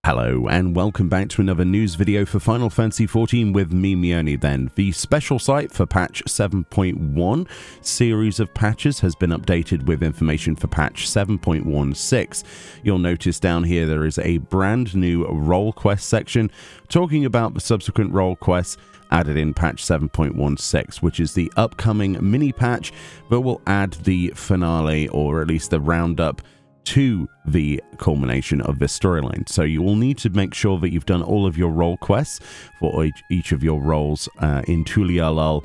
Hello and welcome back to another news video for Final Fantasy XIV with me, Meoni. Then the special site for patch 7.1 series of patches has been updated with information for patch 7.16. You'll notice down here there is a brand new role quest section talking about the subsequent role quests added in patch 7.16, which is the upcoming mini patch that will add the finale, or at least the roundup, to the culmination of this storyline. So you will need to make sure that you've done all of your role quests for each of your roles in Tulialal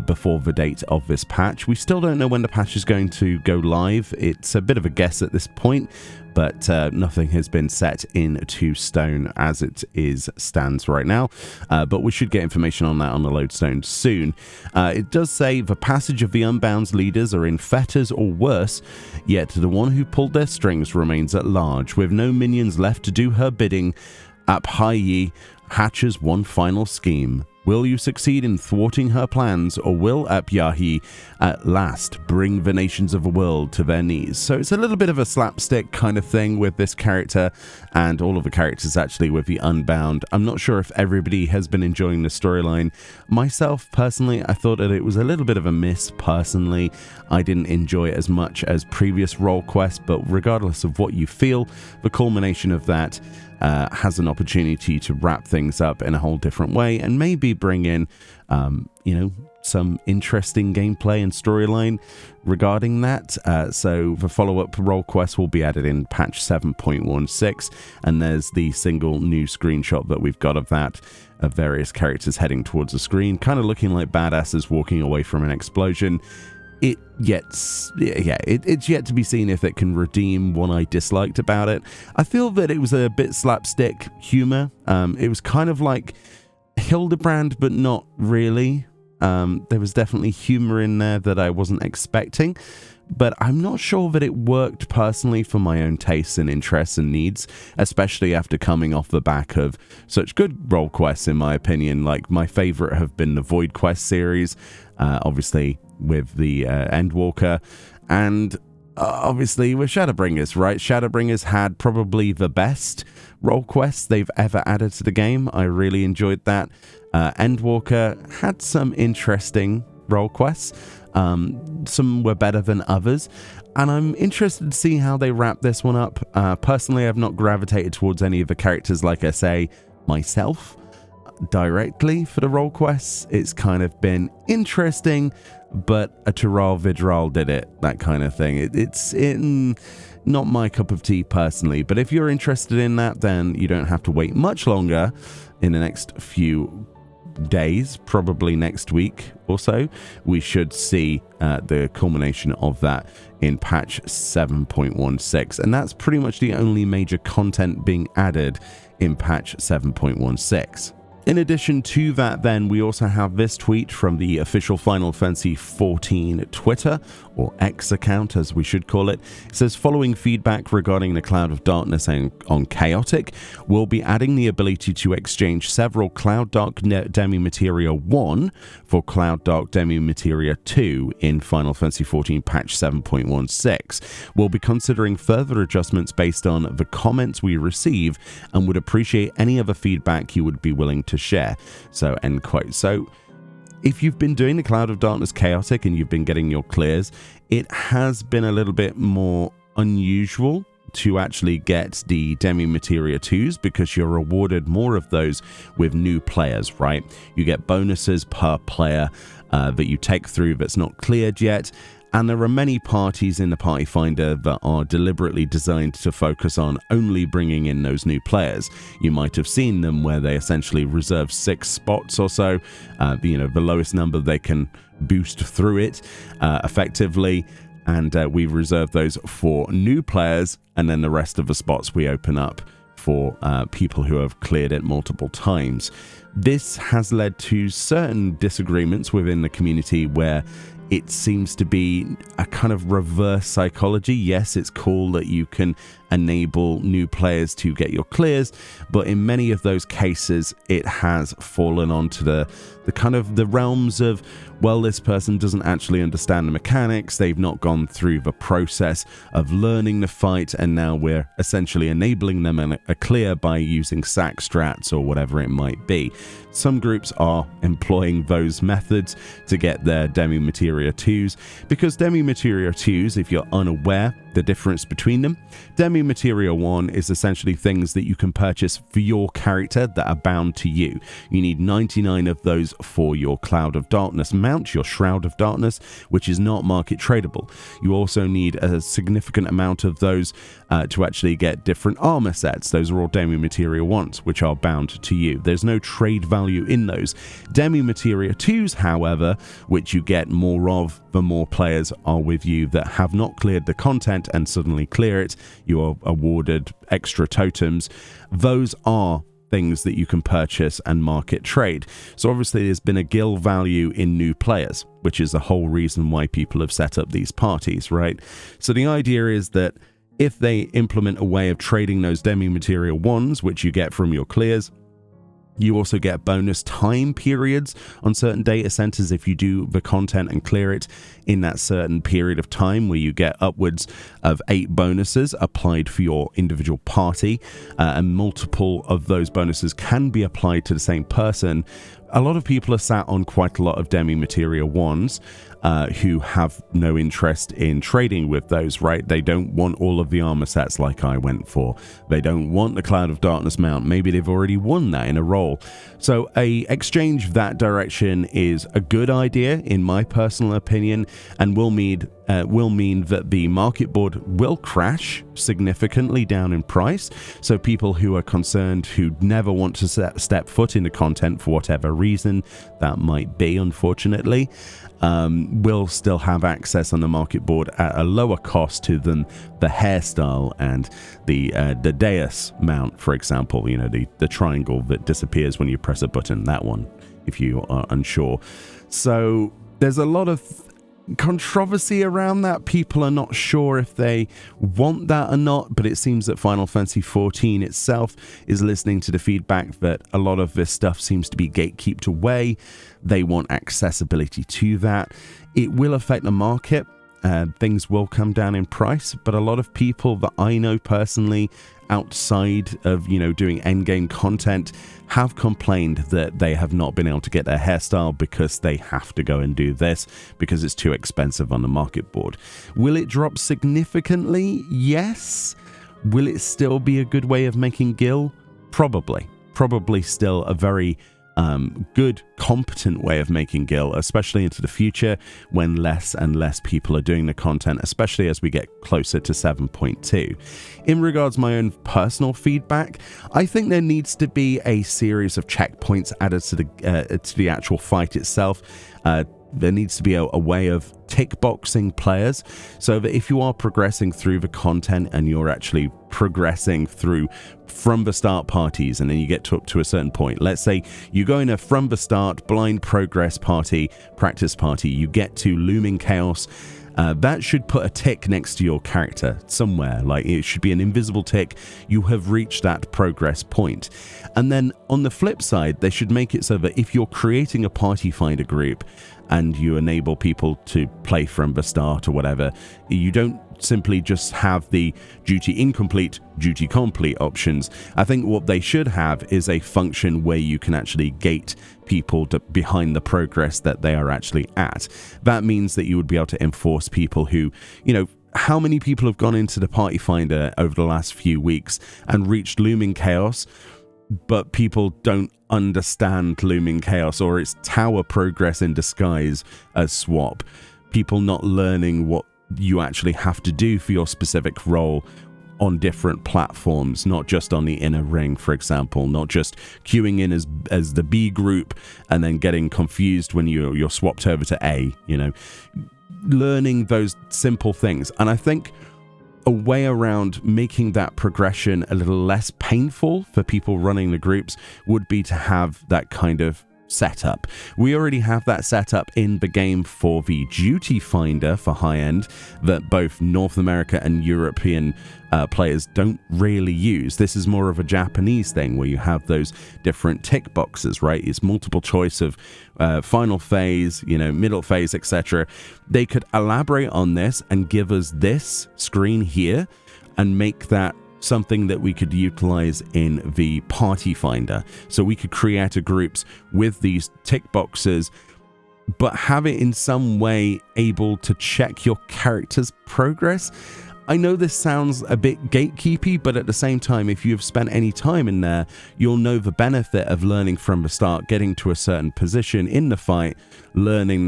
before the date of this patch. We still don't know when the patch is going to go live. It's a bit of a guess at this point, but nothing has been set into stone as it stands right now. But we should get information on that on the lodestone soon. It does say the passage of the Unbound's leaders are in fetters or worse, yet the one who pulled their strings remains at large, with no minions left to do her bidding. Aphayi hatches one final scheme. Will you succeed in thwarting her plans, or will Aphayi at last bring the nations of the world to their knees? So it's a little bit of a slapstick kind of thing with this character, and all of the characters actually with the Unbound. I'm not sure if everybody has been enjoying the storyline. Myself, personally, I thought that it was a little bit of a miss. Personally, I didn't enjoy it as much as previous role quests, but regardless of what you feel, the culmination of that has an opportunity to wrap things up in a whole different way and maybe bring in, some interesting gameplay and storyline regarding that. So the follow-up role quest will be added in patch 7.16, and there's the single new screenshot that we've got of that, of various characters heading towards the screen, kind of looking like badasses walking away from an explosion. It's yet to be seen if it can redeem what I disliked about it. I feel that it was a bit slapstick humor. It was kind of like Hildebrand, but not really. There was definitely humor in there that I wasn't expecting, but I'm not sure that it worked personally for my own tastes and interests and needs, especially after coming off the back of such good role quests, in my opinion. Like, my favorite have been the Void Quest series, obviously with the Endwalker, and obviously with Shadowbringers, right? Shadowbringers had probably the best role quests they've ever added to the game. I really enjoyed that. Endwalker had some interesting role quests. Some were better than others, and I'm interested to see how they wrap this one up. Personally, I've not gravitated towards any of the characters, like I say, myself, directly for the role quests. It's kind of been interesting, but a Tural Vidral did it, that kind of thing. It's not my cup of tea personally, but if you're interested in that, then you don't have to wait much longer. In the next few days, probably next week or so, we should see the culmination of that in patch 7.16, and that's pretty much the only major content being added in patch 7.16. In addition to that, then, we also have this tweet from the official Final Fantasy XIV Twitter, or X account as we should call it. It says, following feedback regarding the Cloud of Darkness on Chaotic, we'll be adding the ability to exchange several Cloud Dark Demi-Materia 1 for Cloud Dark Demi-Materia 2 in Final Fantasy XIV patch 7.16. We'll be considering further adjustments based on the comments we receive and would appreciate any other feedback you would be willing to share. So, end quote. So, if you've been doing the Cloud of Darkness Chaotic and you've been getting your clears, it has been a little bit more unusual to actually get the Demi-Materia 2s, because you're rewarded more of those with new players, right? You get bonuses per player that you take through that's not cleared yet. And there are many parties in the Party Finder that are deliberately designed to focus on only bringing in those new players. You might have seen them where they essentially reserve 6 spots or so, the lowest number they can boost through it effectively. And we reserve those for new players, and then the rest of the spots we open up for people who have cleared it multiple times. This has led to certain disagreements within the community where it seems to be a kind of reverse psychology. Yes, it's cool that you can enable new players to get your clears, but in many of those cases it has fallen onto the kind of the realms of, well, this person doesn't actually understand the mechanics, they've not gone through the process of learning the fight, and now we're essentially enabling them a clear by using sack strats or whatever it might be. Some groups are employing those methods to get their Demi Materia 2s, because Demi Materia 2s, if you're unaware the difference between them, Demi Materia 1 is essentially things that you can purchase for your character that are bound to you. You need 99 of those for your Cloud of Darkness mount, your Shroud of Darkness, which is not market tradable. You also need a significant amount of those to actually get different armor sets. Those are all Demi Materia 1s, which are bound to you. There's no trade value in those. Demi Materia 2s, however, which you get more of the more players are with you that have not cleared the content and suddenly clear it, you are awarded extra totems. Those are things that you can purchase and market trade. So obviously there's been a guild value in new players, which is the whole reason why people have set up these parties, right? So the idea is that if they implement a way of trading those Demi Materia 1s, which you get from your clears, you also get bonus time periods on certain data centers if you do the content and clear it in that certain period of time, where you get upwards of 8 bonuses applied for your individual party, and multiple of those bonuses can be applied to the same person. A lot of people are sat on quite a lot of Demi Materia 1s who have no interest in trading with those, right? They don't want all of the armor sets like I went for. They don't want the Cloud of Darkness mount. Maybe they've already won that in a roll. So a exchange that direction is a good idea, in my personal opinion, and will mean that the market board will crash significantly down in price. So people who are concerned, who never want to step foot into content for whatever reason that might be, unfortunately, will still have access on the market board at a lower cost to than the hairstyle and the dais mount, for example. You know, the triangle that disappears when you press a button, that one, if you are unsure. So there's a lot of controversy around that. People are not sure if they want that or not, but it seems that Final Fantasy XIV itself is listening to the feedback that a lot of this stuff seems to be gatekept away. They want accessibility to that. It will affect the market. Things will come down in price, but a lot of people that I know personally outside of, you know, doing endgame content have complained that they have not been able to get their hairstyle because they have to go and do this because it's too expensive on the market board. Will it drop significantly? Yes. Will it still be a good way of making gil? Probably still a very good, competent way of making gil, especially into the future when less and less people are doing the content, especially as we get closer to 7.2. In regards to my own personal feedback, I think there needs to be a series of checkpoints added to the actual fight itself. There needs to be a way of tick boxing players so that if you are progressing through the content and you're actually progressing through from the start parties, and then you get up to a certain point, let's say you go in a from the start blind progress party, practice party, you get to Looming Chaos. That should put a tick next to your character somewhere, like it should be an invisible tick. You have reached that progress point. And then on the flip side, they should make it so that if you're creating a party finder group and you enable people to play from the start or whatever, you don't simply just have the duty incomplete, duty complete options. I think what they should have is a function where you can actually gate people behind the progress that they are actually at. That means that you would be able to enforce people who, you know, how many people have gone into the party finder over the last few weeks and reached Looming Chaos, but people don't understand Looming Chaos, or it's tower progress in disguise as swap. People not learning what you actually have to do for your specific role on different platforms, not just on the inner ring, for example, not just queuing in as the B group and then getting confused when you're swapped over to A, you know, learning those simple things. And I think a way around making that progression a little less painful for people running the groups would be to have that kind of setup. We already have that setup in the game for the duty finder for high-end that both North America and European players don't really use. This is more of a Japanese thing where you have those different tick boxes, right? It's multiple choice of final phase, middle phase, etc. They could elaborate on this and give us this screen here and make that something that we could utilize in the party finder. So we could create groups with these tick boxes, but have it in some way able to check your character's progress. I know this sounds a bit gatekeepy, but at the same time, if you've spent any time in there, you'll know the benefit of learning from the start, getting to a certain position in the fight, learning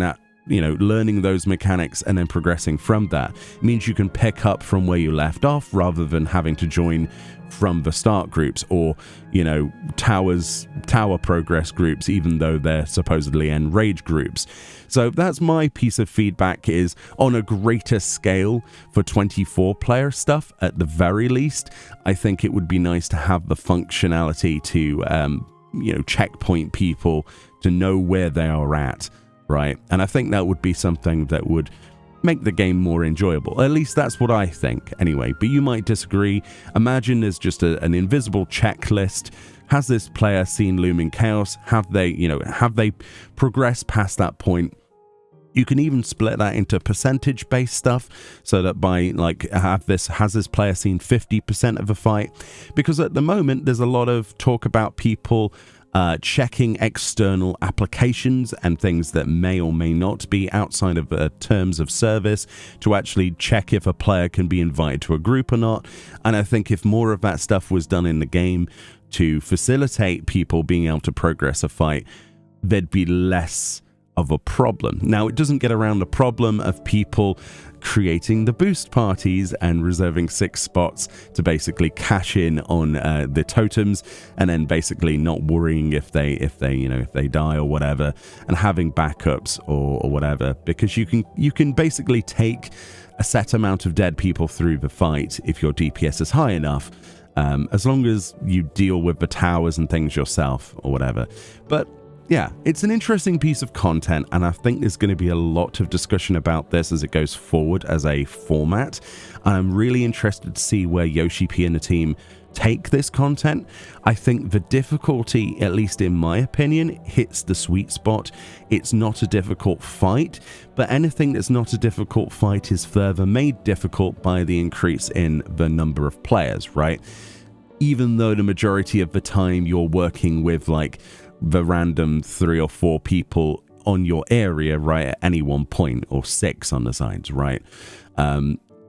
those mechanics and then progressing from that. It means you can pick up from where you left off rather than having to join from the start groups or, tower progress groups, even though they're supposedly enrage groups. So that's my piece of feedback, is on a greater scale for 24 player stuff. At the very least, I think it would be nice to have the functionality to, checkpoint people to know where they are at. Right, and I think that would be something that would make the game more enjoyable. At least that's what I think, anyway. But you might disagree. Imagine there's just an invisible checklist. Has this player seen looming chaos? Have they progressed past that point? You can even split that into percentage-based stuff, so that by has this player seen 50% of a fight? Because at the moment there's a lot of talk about people checking external applications and things that may or may not be outside of terms of service to actually check if a player can be invited to a group or not. And I think if more of that stuff was done in the game to facilitate people being able to progress a fight, there'd be less of a problem. Now, it doesn't get around the problem of people creating the boost parties and reserving 6 spots to basically cash in on the totems, and then basically not worrying if they die or whatever, and having backups or whatever, because you can basically take a set amount of dead people through the fight if your DPS is high enough, as long as you deal with the towers and things yourself or whatever. But yeah, it's an interesting piece of content, and I think there's going to be a lot of discussion about this as it goes forward as a format. I'm really interested to see where Yoshi P and the team take this content. I think the difficulty, at least in my opinion, hits the sweet spot. It's not a difficult fight, but anything that's not a difficult fight is further made difficult by the increase in the number of players, right? Even though the majority of the time you're working with the random 3 or 4 people on your area, right, at any one point, or 6 on the sides, right?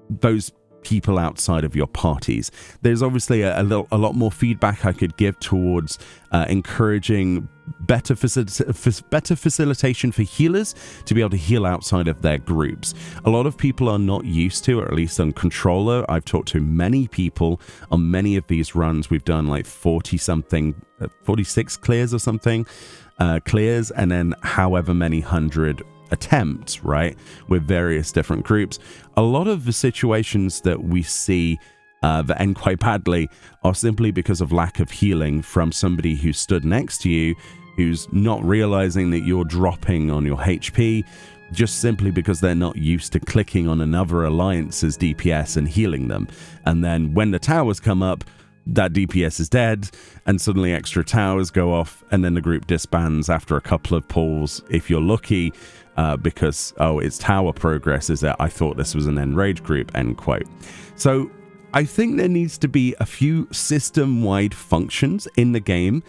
Those people outside of your parties. There's obviously a lot more feedback I could give towards encouraging better facilitation for healers to be able to heal outside of their groups. A lot of people are not used to, or at least on controller. I've talked to many people on many of these runs. We've done 46 clears or something, clears, and then however many 100 attempts, right, with various different groups. A lot of the situations that we see that end quite badly are simply because of lack of healing from somebody who stood next to you, who's not realizing that you're dropping on your HP, just simply because they're not used to clicking on another alliance's DPS and healing them. And then when the towers come up, that DPS is dead, and suddenly extra towers go off, and then the group disbands after a couple of pulls, if you're lucky, because, it's tower progress, is that I thought this was an enrage group, end quote. So I think there needs to be a few system-wide functions in the game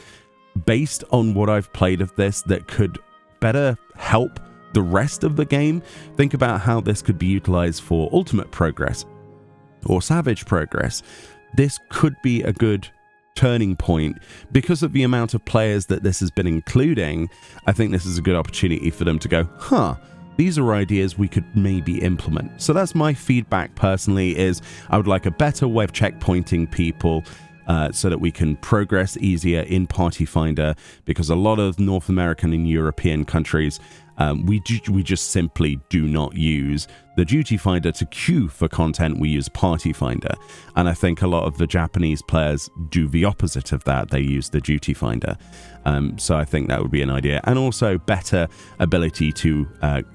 based on what I've played of this that could better help the rest of the game. Think about how this could be utilized for ultimate progress or savage progress. This could be a good turning point because of the amount of players that this has been including. I think this is a good opportunity for them to go, these are ideas we could maybe implement. So that's my feedback personally, is I would like a better way of checkpointing people so that we can progress easier in Party Finder, because a lot of North American and European countries We just simply do not use the Duty Finder to queue for content. We use Party Finder. And I think a lot of the Japanese players do the opposite of that. They use the Duty Finder. So I think that would be an idea. And also better ability to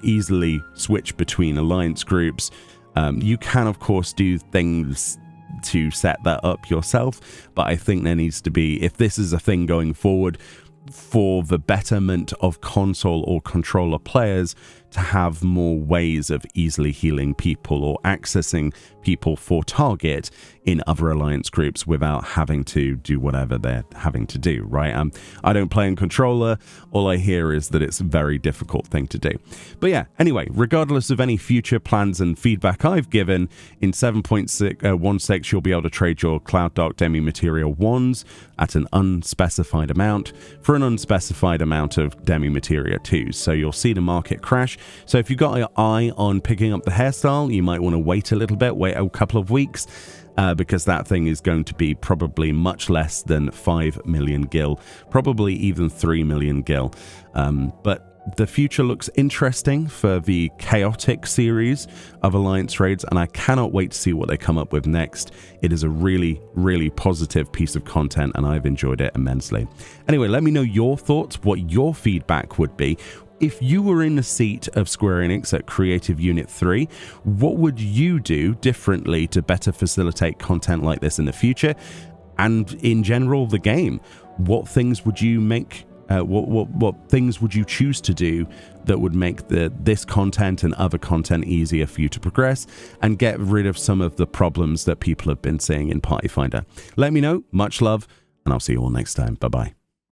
easily switch between alliance groups. You can, of course, do things to set that up yourself, but I think there needs to be, if this is a thing going forward, for the betterment of console or controller players, to have more ways of easily healing people or accessing people for target in other alliance groups without having to do whatever they're having to do, right? I don't play in controller. All I hear is that it's a very difficult thing to do. But yeah, anyway, regardless of any future plans and feedback I've given, in 7.16 you'll be able to trade your Cloud Dark Demi Material wands at an unspecified amount for an unspecified amount of Demi Materia 2s. So you'll see the market crash. So if you've got your eye on picking up the hairstyle, you might want to wait a little bit, wait a couple of weeks, because that thing is going to be probably much less than 5 million gil, probably even 3 million gil. But the future looks interesting for the chaotic series of alliance raids, and I cannot wait to see what they come up with next. It is a really, really positive piece of content, and I've enjoyed it immensely. Anyway, let me know your thoughts, what your feedback would be. If you were in the seat of Square Enix at Creative Unit 3, what would you do differently to better facilitate content like this in the future? And in general, the game, what things would you make? What things would you choose to do that would make this content and other content easier for you to progress and get rid of some of the problems that people have been seeing in Party Finder? Let me know. Much love, and I'll see you all next time. Bye-bye.